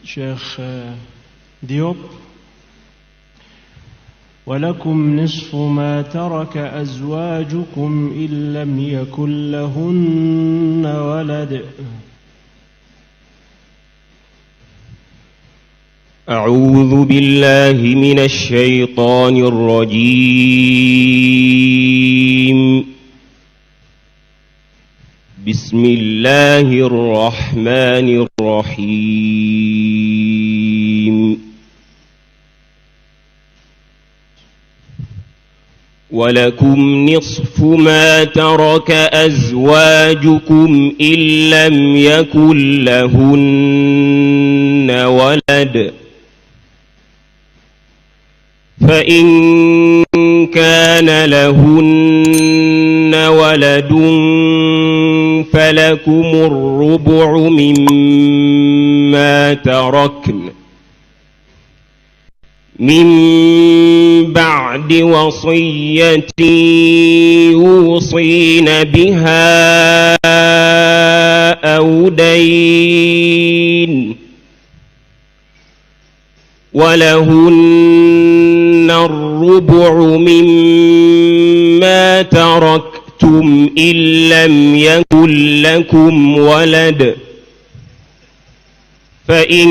شيخ ديوب: ولكم نصف ما ترك أزواجكم إن لم يكن لهن ولد. أعوذ بالله من الشيطان الرجيم. بسم الله الرحمن الرحيم. ولكم نصف ما ترك أزواجكم إن لم يكن لهن ولد، فإن كان لهن ولد فلكم الربع مما تركن من بعد وصية يوصين بها أو دين، ولهن الربع مما تركتم إن لم يكن لكم ولد، فإن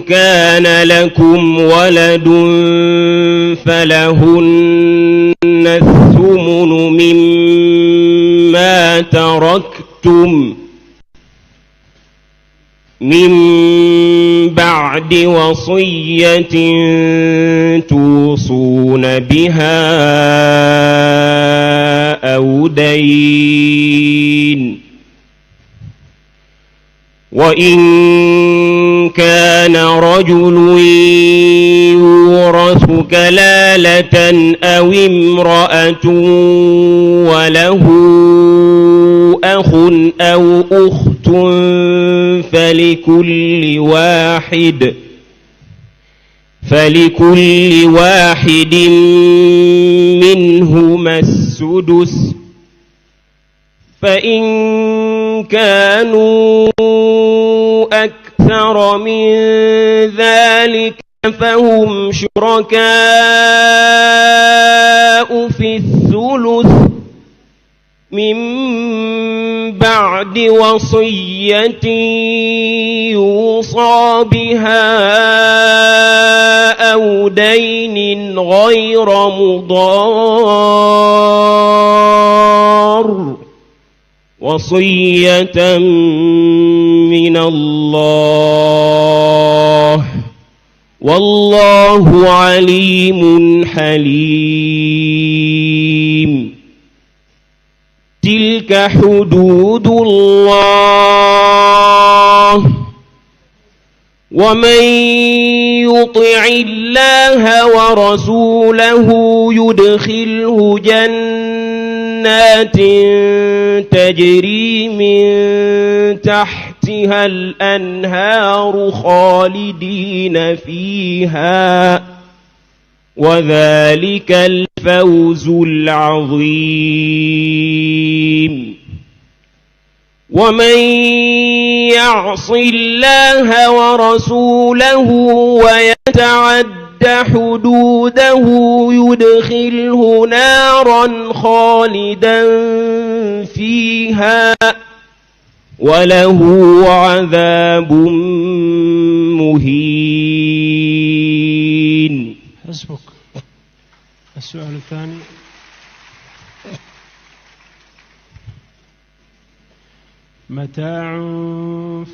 كان لكم ولد فلهن الثمن مما تركتم من بعد وصية توصون بها أو دين، وإن كان رجل يورث كلالة أو امرأة وله أخ أو أخت فلكل واحد منهما السدس، فإن كانوا أكثر من ذلك فهم شركاء في الثلث من بعد وصية يوصى بها أو دين غير مضار، وصية من الله، والله عليم حليم. تلك حدود الله، ومن يطع الله ورسوله يدخله جنات تجري من تحتها الأنهار خالدين فيها، وذلك الفوز العظيم. ومن يعص الله ورسوله ويتعد حدوده يدخله نارا خالدا فيها وله عذاب مهين. حسبك. السؤال الثاني: متاع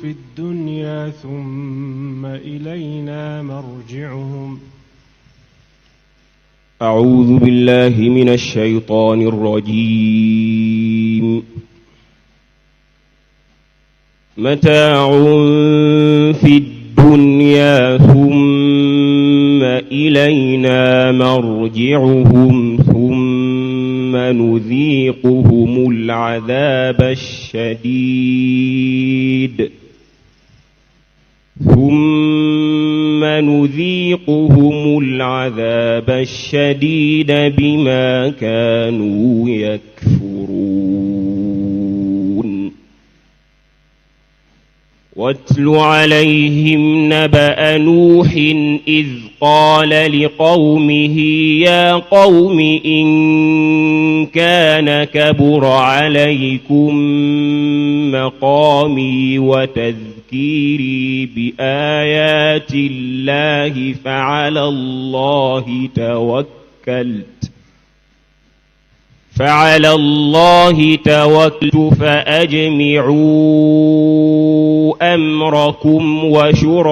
في الدنيا ثم إلينا مرجعهم. أعوذ بالله من الشيطان الرجيم. متاع في الدنيا ثم إلينا مرجعهم ثم نذيقهم العذاب الشديد بما كانوا يكفرون. واتل عليهم نبأ نوح إذ قال لقومه يا قوم إن كان كبر عليكم مقامي وتذكيري بآيات الله فعلى الله توكلت فأجمعوا أمركم وشركاءكم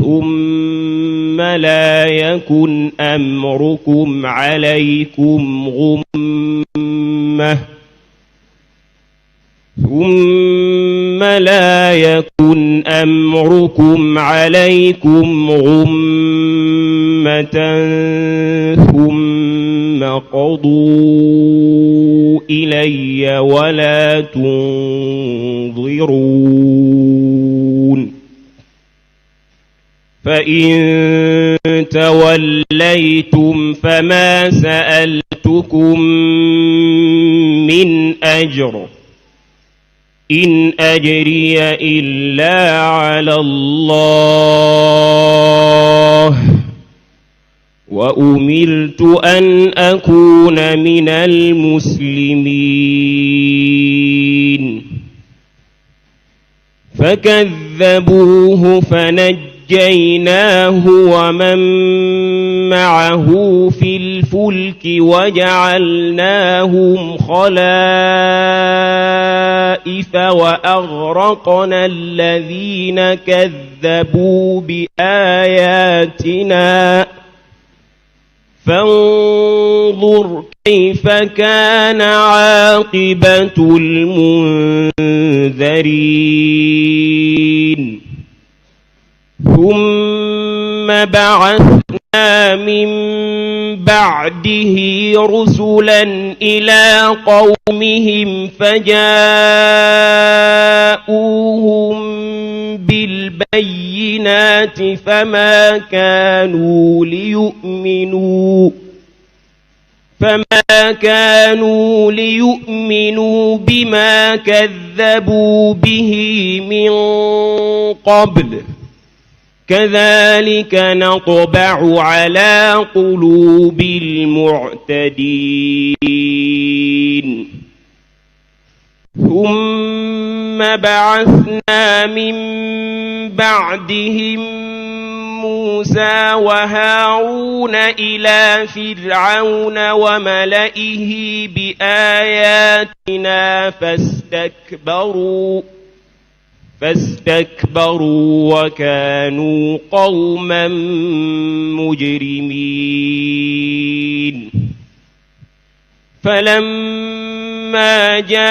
ثم لا يكن أمركم عليكم غمة ثم قضوا إلي ولا تنظرون فإن توليتم فما سألتكم من أجر إن أجري إلا على الله وأمرت أن أكون من المسلمين فكذبوه فنجيناه ومن معه في الفلك وجعلناهم خلائف وأغرقنا الذين كذبوا بآياتنا فانظر كيف كان عاقبة المنذرين ثم بعثنا من بعده رسلا إلى قومهم فجاءوهم بالبينات فما كانوا ليؤمنوا بما كذبوا به من قبل كذلك نطبع على قلوب المعتدين ثم بعثنا من بعدهم موسى وهارون إلى فرعون وملئه بآياتنا فاستكبروا وكانوا قوما مجرمين فلما جاءهم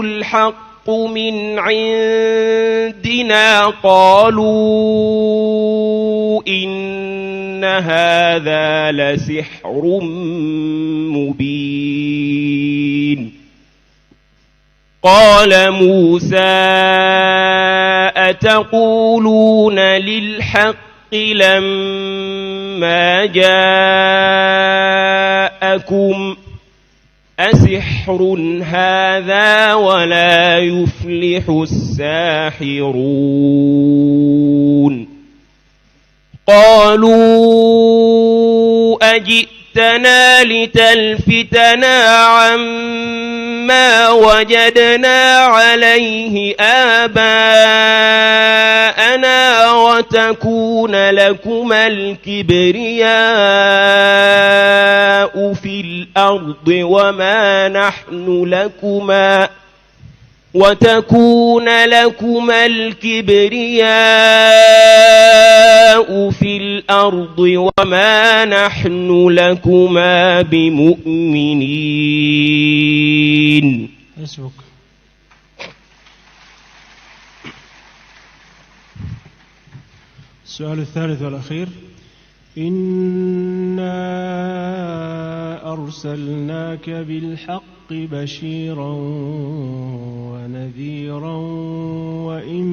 الحق من عندنا قالوا إن هذا لسحر مبين قال موسى أتقولون للحق لما جاءكم أسحر هذا ولا يفلح الساحرون قالوا أجئتنا لتلفتنا عما وجدنا عليه آباءنا وتكون لكما الكبرياء في الأرض وما نحن لكما بمؤمنين. حسبك. السؤال الثالث والأخير: إنا أرسلناك بالحق بشيرا ونذيرا وإن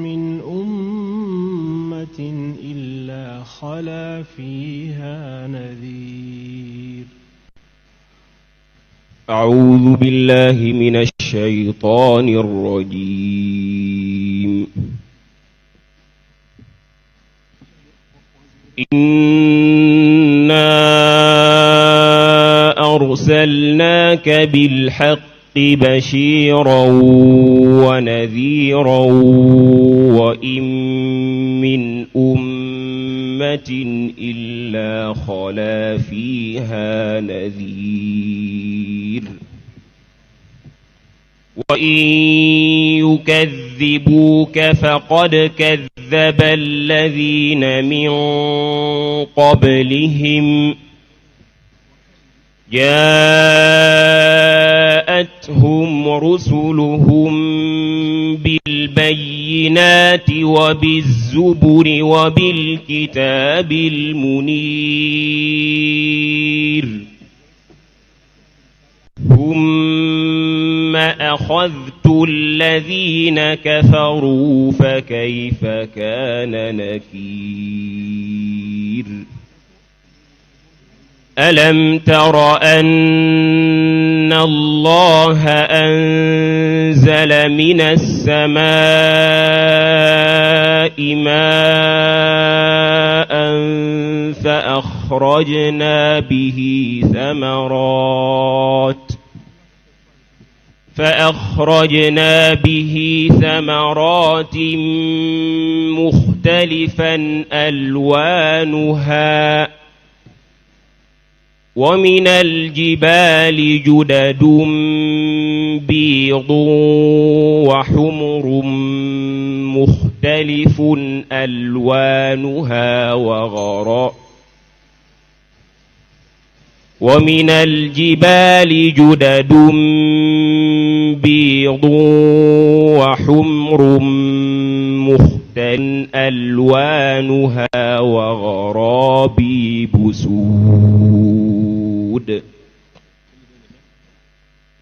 من أمة إلا خلا فيها نذير. أعوذ بالله من الشيطان الرجيم. إنا أرسلناك بالحق بشيرا ونذيرا وإن من أمة إلا خلا فيها نذير وإن يكذبوك فقد كذب الذين من قبلهم جاءتهم رسلهم بالبينات وبالزبر وبالكتاب المنير ثم أخذت الذين كفروا فكيف كان نكير ألم تر أن الله أنزل من السماء ماء فأخرجنا به ثمرات مختلفا ألوانها ومن الجبال جدد بيض وحمر مختلف ألوانها ومن الجبال جدد بيض وحمر مختلف ألوانها وغرابيب سود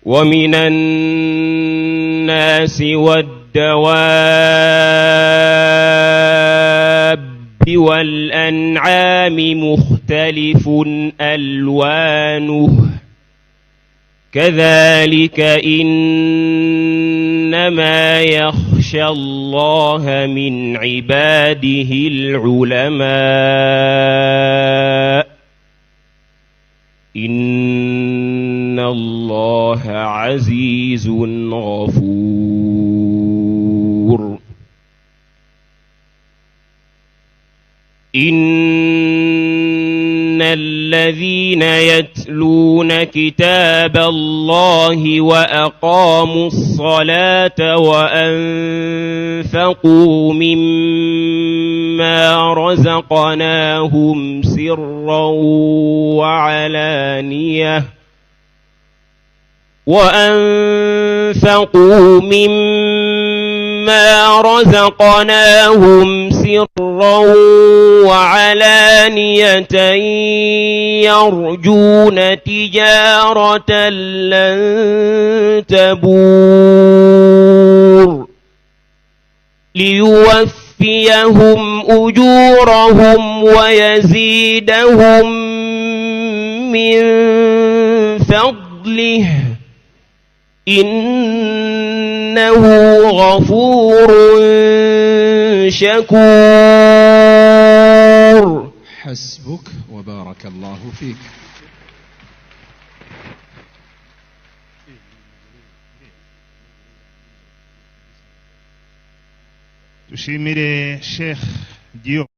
ومن الناس والدواب والأنعام مختلف ألوانه كذلك إنما يخشى الله من عباده العلماء إن الله عزيز غفور إن الذين يتلون كتاب الله وأقاموا الصلاة وأنفقوا مما رزقناهم سرا وعلانية يرجون تجارة لن تبور ليوفيهم أجورهم ويزيدهم من فضله إنه غفور شكور. حسبك وبارك الله فيك. dushimire Sheikh Dio